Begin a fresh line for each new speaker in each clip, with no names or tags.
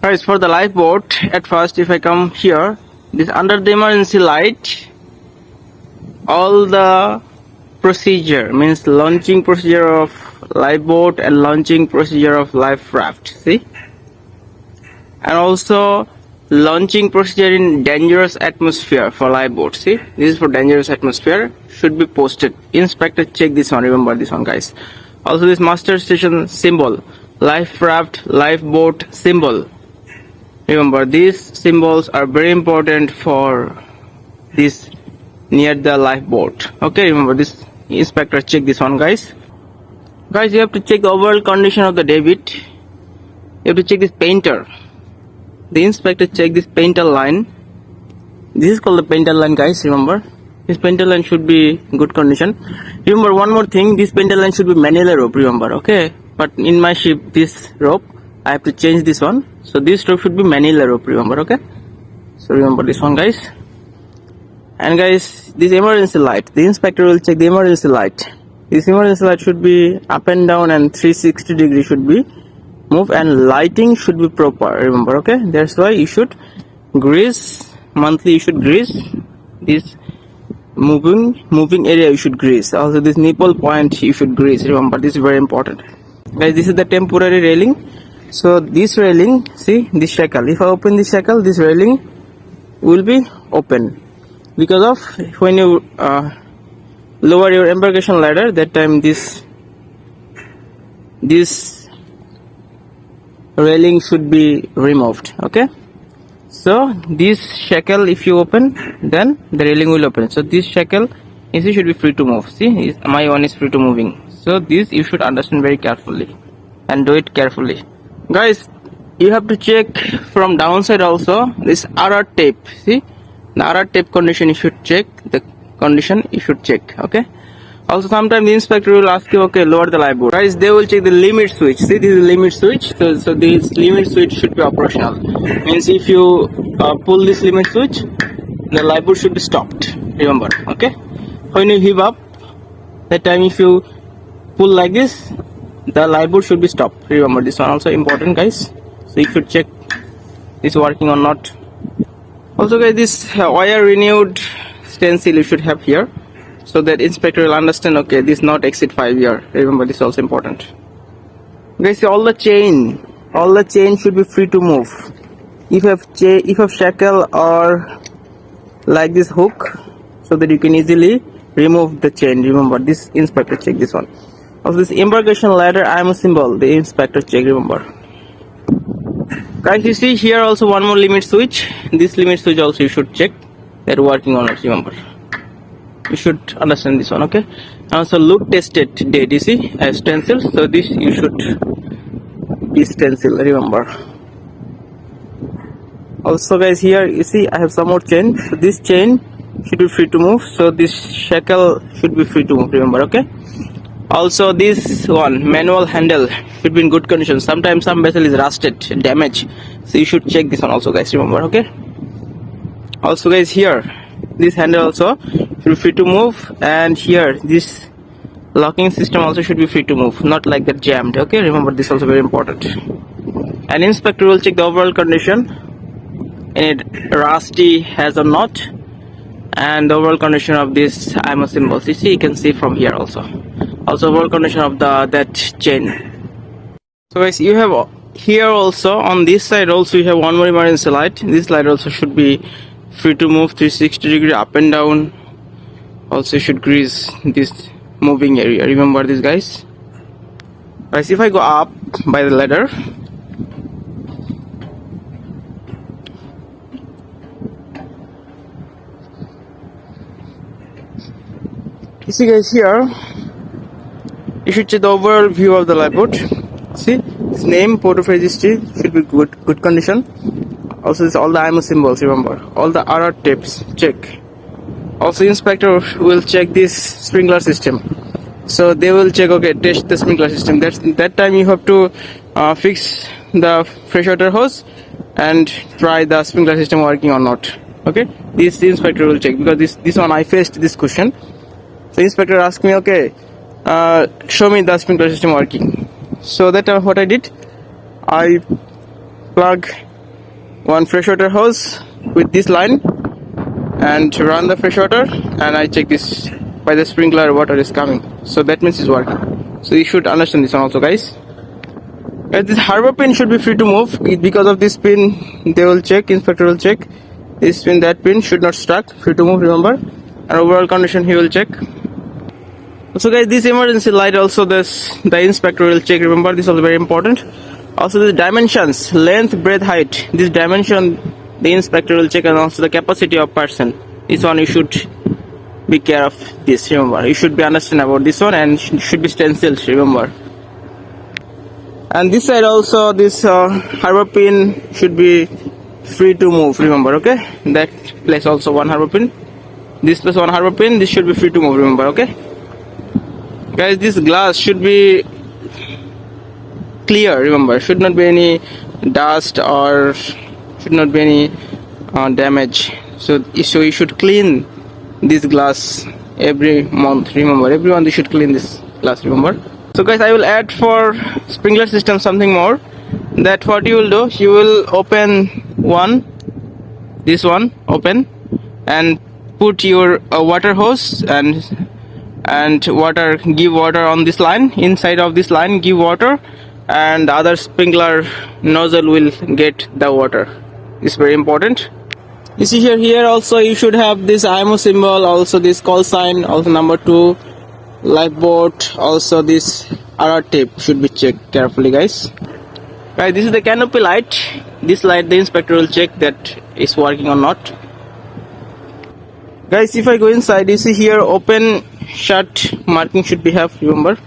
Guys, for the lifeboat, at first if I come here, this under the emergency light, all the procedure means launching procedure of lifeboat and launching procedure of life raft, see, and also launching procedure in dangerous atmosphere for lifeboat, see, this is for dangerous atmosphere, should be posted. Inspector check this one, remember this one guys. Also this master station symbol, life raft, lifeboat symbol, remember these symbols are very important for this near the lifeboat. Okay, remember this. Inspector check this one guys. Guys, you have to check the overall condition of the David. You have to check this painter. The inspector check this painter line. This is called the painter line guys, remember. This painter line should be good condition. Remember one more thing, this painter line should be manual rope, remember, okay. But in my ship, this rope, I have to change this one. So this rope should be manual rope, remember, okay. So remember this one guys. And guys, this emergency light, the inspector will check the emergency light. This emergency light should be up and down and 360 degree should be move, and lighting should be proper, remember, okay. That's why you should grease monthly, you should grease this moving area, you should grease. Also this nipple point you should grease, remember, this is very important guys. This is the temporary railing. So this railing, see this shackle, if I open this shackle, this railing will be open because of when you lower your embarkation ladder, that time this railing should be removed, okay. So this shackle if you open, then the railing will open. So this shackle you see should be free to move, see my one is free to moving. So this you should understand very carefully and do it carefully guys. You have to check from downside also this RR tape, see the RR tape condition you should check, the condition you should check, okay. Also sometimes the inspector will ask you, okay, lower the lifeboat guys, they will check the limit switch, see this is the limit switch. So this limit switch should be operational, means if you pull this limit switch, the lifeboat should be stopped, remember, okay. When you heave up, that time if you pull like this, the lifeboat should be stopped, remember this one also important guys. So you should check this working or not. Also guys, this wire renewed stencil you should have here, so that inspector will understand, okay, this not exceed 5 years, remember this is also important guys. All the chain should be free to move. If you have shackle or like this hook, so that you can easily remove the chain, remember this. Inspector check this one. Also this embarkation ladder IMO symbol, the inspector check, remember guys. You see here also one more limit switch, this limit switch also you should check that working or not, remember, you should understand this one, okay. Also look tested date, you see as stencil, so this you should be stencil, remember. Also guys, here you see I have some more chain, so this chain should be free to move, so this shackle should be free to move, remember, okay. Also this one manual handle should be in good condition. Sometimes some vessel is rusted, damaged, so you should check this one also guys, remember, okay. Also guys, here this handle also should be free to move, and here this locking system also should be free to move, not like that jammed, okay, remember this also very important. And inspector will check the overall condition, and it rusty has or not, and the overall condition of this IMO symbols, you see, you can see from here also overall condition of that chain. So guys, you have here also on this side also you have one more emergency light. This light also should be free to move 360 degree up and down. Also you should grease this moving area, remember this guys. Guys, if I go up by the ladder, you see guys, here you should check the overall view of the lifeboat. See its name, port of registry should be good condition. Also this all the IMO symbols, remember, all the RR tapes check. Also inspector will check this sprinkler system, so they will check, okay, test the sprinkler system. That time you have to fix the freshwater hose and try the sprinkler system working or not, okay. This inspector will check, because this one I faced this question. So inspector asked me, okay, show me the sprinkler system working. So that what I did, I plug one freshwater hose with this line and run the freshwater, and I check this by the sprinkler water is coming, so that means it's working. So you should understand this one also, guys. This harbor pin should be free to move. Because of this pin they will check, inspector will check this pin, that pin should not stuck, free to move, remember, and overall condition he will check. So guys, this emergency light also the inspector will check, remember, this is also very important. Also the dimensions, length, breadth, height, this dimension the inspector will check, and also the capacity of person. This one you should be care of this, remember, you should be understand about this one, and should be stenciled, remember. And this side also, this harbor pin should be free to move, remember, okay. That place also one harbor pin, this place one harbor pin, this should be free to move, remember, okay. Guys, this glass should be clear, remember, should not be any dust or should not be any damage. So you should clean this glass every month, remember, every month you should clean this glass, remember. So guys, I will add for sprinkler system something more, that what you will do, you will open this one open, and put your water hose and water, give water on this line, inside of this line give water, and the other sprinkler nozzle will get the water. It's very important. You see here also you should have this IMO symbol, also this call sign, also number 2 lifeboat, also this RR tape should be checked carefully, guys. Guys, this is the canopy light. This light the inspector will check that is working or not. Guys, if I go inside, you see here open shut marking should be have, remember,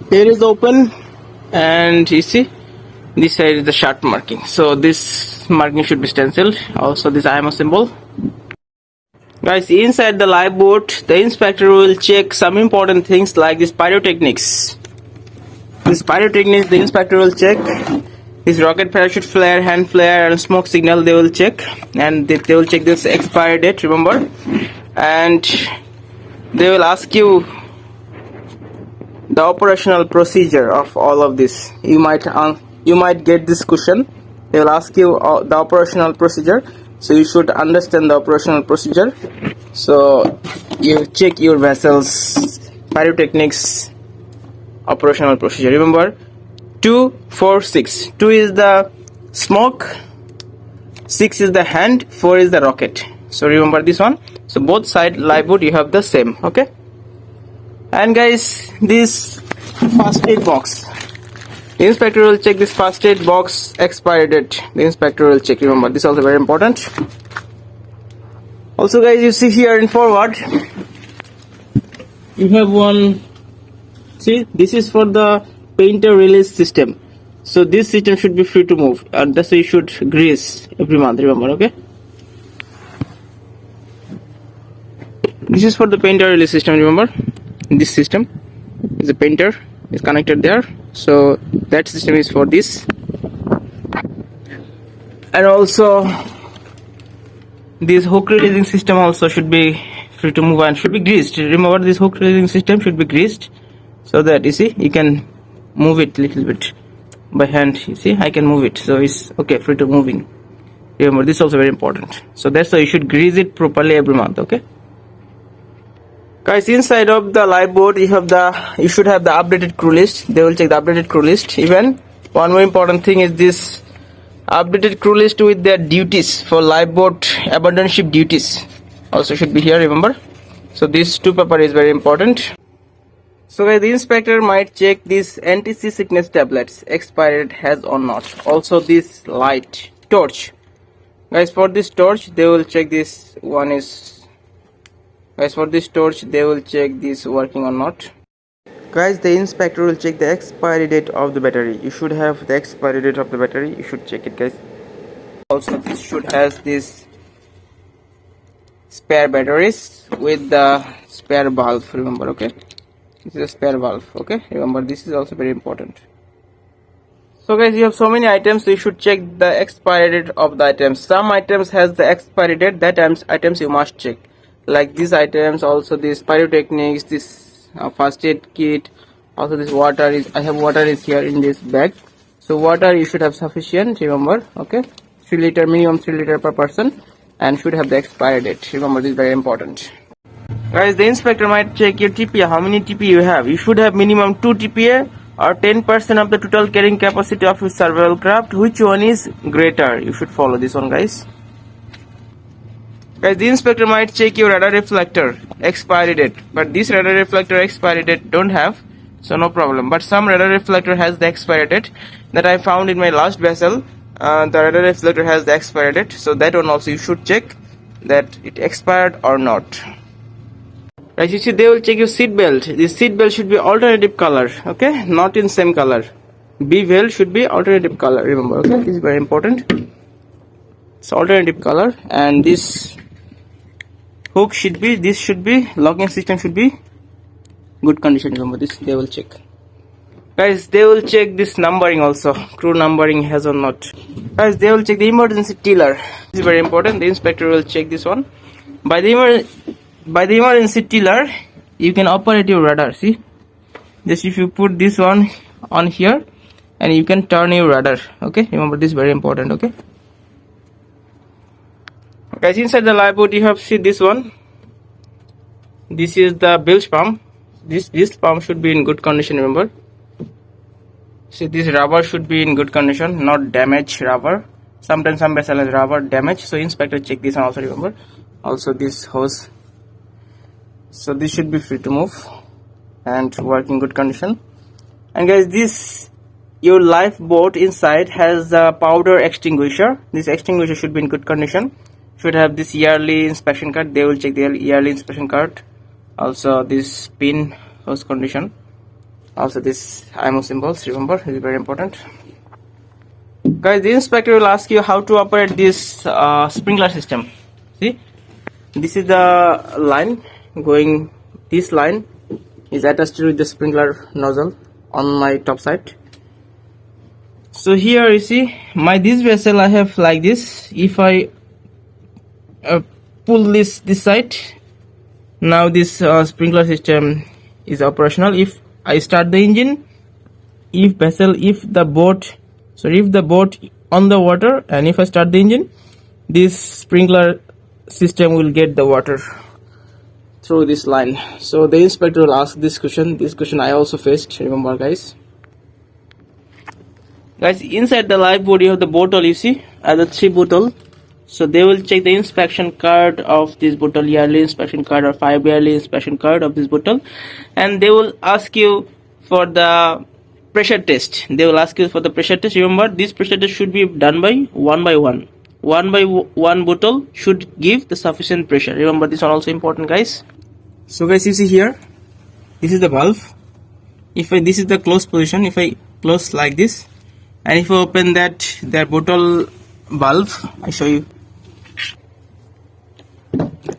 here is open, and you see this side is the shut marking, so this marking should be stenciled. Also this IMO symbol. Guys, inside the lifeboat the inspector will check some important things like this pyrotechnics. This pyrotechnics the inspector will check. This rocket parachute flare, hand flare, and smoke signal they will check, and they will check this expiry date, remember, and they will ask you the operational procedure of all of this. You might get this question. They will ask you the operational procedure, so you should understand the operational procedure. So you check your vessels pyrotechnics operational procedure, remember, 2, 4, 6. 2 is the smoke, 6 is the hand, 4 is the rocket. So remember this one. So both side lifeboat you have the same, okay. And guys, this first aid box, the inspector will check this first aid box expiry date. The inspector will check, remember, this is also very important. Also guys, you see here in forward you have one, see, this is for the painter release system. So this system should be free to move, and that's why you should grease every month, remember, okay. This is for the painter release system, remember, this system is a painter is connected there, so that system is for this. And also this hook releasing system also should be free to move and should be greased, remember, this hook releasing system should be greased, so that you see you can move it little bit by hand. You see I can move it, so it's okay, free to moving, remember, this is also very important. So that's why you should grease it properly every month, okay. Guys, inside of the lifeboat you should have the updated crew list. They will check the updated crew list. Even one more important thing is this updated crew list with their duties for lifeboat abandoned ship duties also should be here, remember. So this 2 paper is very important. So guys, the inspector might check this anti-sea sickness tablets expired has or not. Also this light torch, guys, for this torch they will check this one is, guys, for this torch they will check this working or not. Guys, the inspector will check the expiry date of the battery. You should have the expiry date of the battery, you should check it, guys. Also this should has this spare batteries with the spare valve, remember, okay. This is a spare valve, okay, remember, this is also very important. So guys, you have so many items, so you should check the expiry date of the items. Some items has the expiry date, that items you must check, like these items, also this pyrotechnics, this first aid kit, also this water is, I have water is here in this bag, So water you should have sufficient, remember, okay, 3 liter, minimum 3 liter per person, and should have the expiry date. Remember, this is very important. Guys, the inspector might check your TPA, how many TPA you have. You should have minimum 2 TPA or 10% of the total carrying capacity of your survival craft. Which one is greater? You should follow this one, guys. Guys, the inspector might check your radar reflector expiry date, but this radar reflector expiry date don't have, so no problem. But some radar reflector has the expiry date that I found in my last vessel. The radar reflector has the expiry date, so that one also you should check that it expired or not. Right, you see, they will check your seat belt. This seat belt should be alternative color, okay, not in same color. Bevel should be alternative color, remember, okay, this is very important. It's alternative color. And this hook should be, this should be, locking system should be good condition, remember, this they will check. Guys, they will check this numbering also, crew numbering has or not. Guys, they will check the emergency tiller. This is very important. The inspector will check this one. By the emergency tiller, you can operate your radar. See, just if you put this one on here, and you can turn your radar. Okay, remember, this is very important. Okay, guys, inside the lifeboat you have, see this one. This is the bilge pump. This pump should be in good condition. Remember, see, this rubber should be in good condition, not damaged rubber. Sometimes some vessel has rubber damage, so inspector check this one also. Remember, also this hose. So this should be free to move and work in good condition. And guys, this your lifeboat inside has a powder extinguisher. This extinguisher should be in good condition. Should have this yearly inspection card. They will check the yearly inspection card. Also this pin hose condition. Also this IMO symbols. Remember, it is very important. Guys, the inspector will ask you how to operate this sprinkler system. See, this is the line going. This line is attached with the sprinkler nozzle on my top side. So here you see this vessel I have like this. If I pull this side, now this sprinkler system is operational. If I start the engine, if the boat on the water, and if I start the engine, this sprinkler system will get the water through this line. So the inspector will ask this question. This question I also faced, remember, guys. Guys, inside the lifeboat you have the bottle, you see, the 3 bottle. So they will check the inspection card of this bottle, yearly inspection card or 5 yearly inspection card of this bottle, and they will ask you for the pressure test. They will ask you for the pressure test. Remember, this pressure test should be done by one by one. One by one bottle should give the sufficient pressure. Remember, this one also important, guys. So guys, you see here, this is the valve. This is the closed position. If I close like this, and if I open their bottle valve, I show you.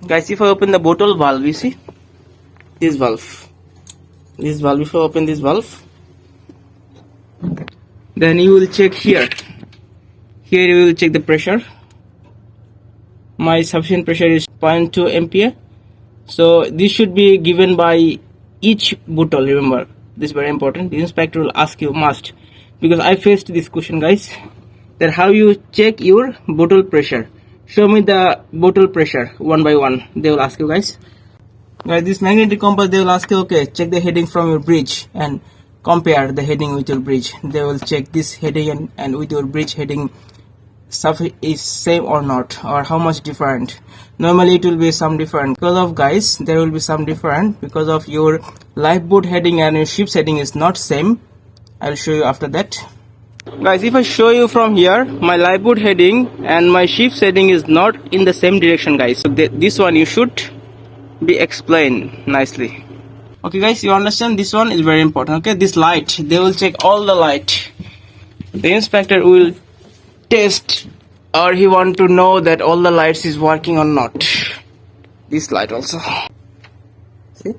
Guys, if I open the bottle valve, you see this valve. If I open this valve, then you will check here. Here you will check the pressure. My sufficient pressure is 0.2 MPa. So this should be given by each bottle. Remember, this is very important. The inspector will ask you, must, because I faced this question, guys, that how you check your bottle pressure. Show me the bottle pressure one by one. They will ask you, guys. Guys, this magnetic compass, they will ask you, okay, check the heading from your bridge and compare the heading with your bridge. They will check this heading and with your bridge heading is same or not, or how much different. Normally it will be some different. Because of, guys, there will be some different because of your lifeboat heading and your ship's heading is not same. I'll show you after that. Guys, if I show you from here, my lifeboat heading and my ship's heading is not in the same direction, guys. So this one you should be explained nicely. Okay, guys, you understand, this one is very important. Okay, this light, they will check all the light. The inspector will test, or he want to know that all the lights is working or not. This light also, see,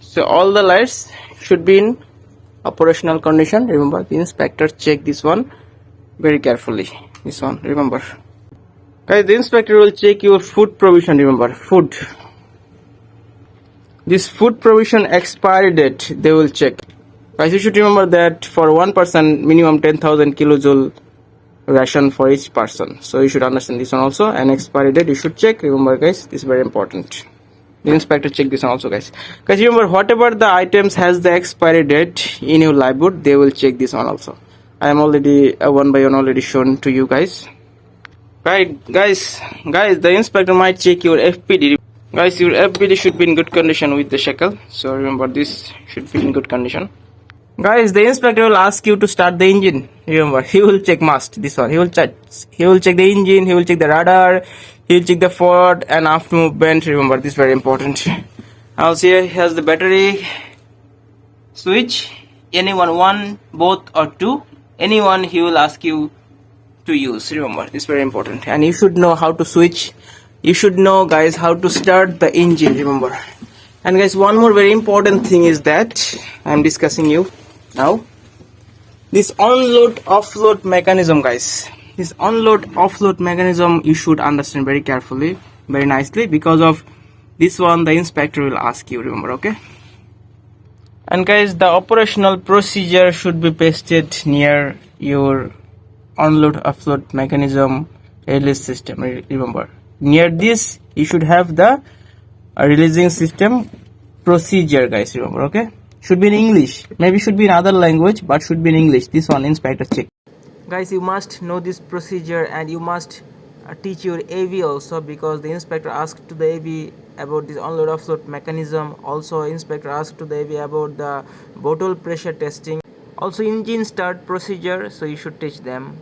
so all the lights should be in operational condition. Remember, the inspector check this one very carefully. This one, remember, guys, the inspector will check your food provision. Remember, food, this food provision expiry date they will check. Guys, you should remember that for one person, minimum 10,000 kilojoule ration for each person. So you should understand this one also. And expiry date you should check. Remember, guys, this is very important. The inspector check this one also, guys. Guys, remember, whatever the items has the expiry date in your livelihood, they will check this one also. I am already one by one already shown to you guys. Right, guys, the inspector might check your FPD. Guys, your FPD should be in good condition with the shackle. So remember, this should be in good condition. Guys, the inspector will ask you to start the engine. Remember, he will check must this one. He will check the engine. He will check the radar. He will check the forward and after movement. Remember, this is very important. Also, here he has the battery switch. Anyone, one, both, or two. Anyone he will ask you to use. Remember, this is very important. And you should know how to switch. You should know, guys, how to start the engine. Remember. And guys, one more very important thing is that I am discussing you now. This onload offload mechanism, guys. This onload offload mechanism you should understand very carefully, very nicely, because of this one the inspector will ask you. Remember, okay? And guys, the operational procedure should be pasted near your onload offload mechanism release system. Remember, near this you should have the releasing system procedure, guys. Remember, okay? Should be in English, maybe should be in other language, but should be in English. This one inspector check. Guys, you must know this procedure and you must teach your AV also, because the inspector asked to the AV about this onload offload mechanism. Also inspector asked to the AV about the bottle pressure testing, also engine start procedure, so you should teach them.